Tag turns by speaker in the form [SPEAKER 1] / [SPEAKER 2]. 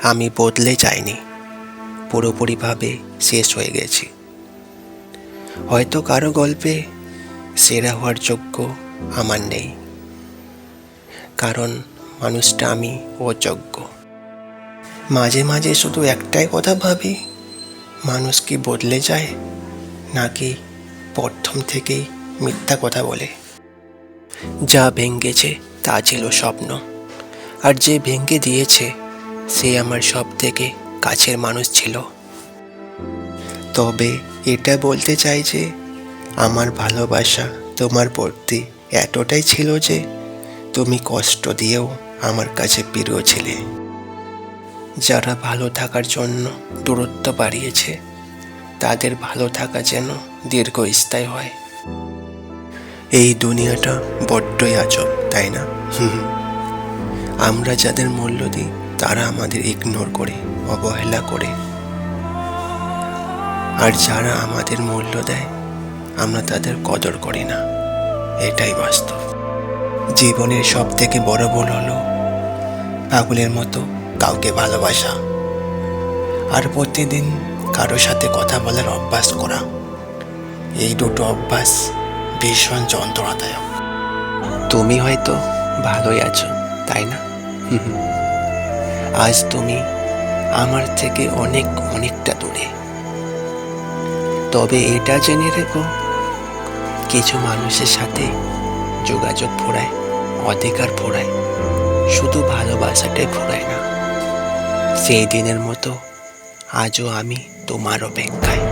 [SPEAKER 1] আমি বদলে যাইনি, পুরোপুরিভাবে শেষ হয়ে গেছি। হয়তো কারো গল্পে সেরা হওয়ার যোগ্য আমার নেই, কারণ মানুষটা আমি অযোগ্য। মাঝে মাঝে শুধু একটাই কথা ভাবি, মানুষ কি বদলে যায়, নাকি প্রথম থেকেই মিথ্যা কথা বলে? যা ভেঙেছে তা ছিল স্বপ্ন, আর যে ভেঙে দিয়েছে সে আমার সব থেকে কাছের মানুষ ছিল। তবে এটা বলতে চাই যে আমার ভালোবাসা তোমার প্রতি এতটাই ছিল যে তুমি কষ্ট দিয়েও আমার কাছে প্রিয় ছিলে। যারা ভালো থাকার জন্য দূরত্ব বাড়িয়েছে, তাদের ভালো থাকা যেন দীর্ঘস্থায়ী হয়। এই দুনিয়াটা বড্ডই আজব, তাই না? আমরা যাদের মূল্য দিই তারা আমাদের ইগনোর করে, অবহেলা করে, আর যারা আমাদের মূল্য দেয় আমরা তাদের কদর করি না। এটাই বাস্তব। জীবনের সব থেকে বড় ভুল হলো পাগলের মতো কাউকে ভালোবাসা, আর প্রতিদিন কারো সাথে কথা বলার অভ্যাস করা। এই দুটো অভ্যাস ভীষণ যন্ত্রণাদায়ক। তুমি হয়তো ভালোই আছো, তাই না? আজ তুমি আমার থেকে অনেকটা দূরে। তবে এটা জেনে রেখো, কিছু মানুষের সাথে যোগাযোগ ফোরায়, অধিকার ফোরায়, শুধু ভালোবাসাটাই ফোরায় না। সেই দিনের মতো আজও আমি তোমার অপেক্ষায়।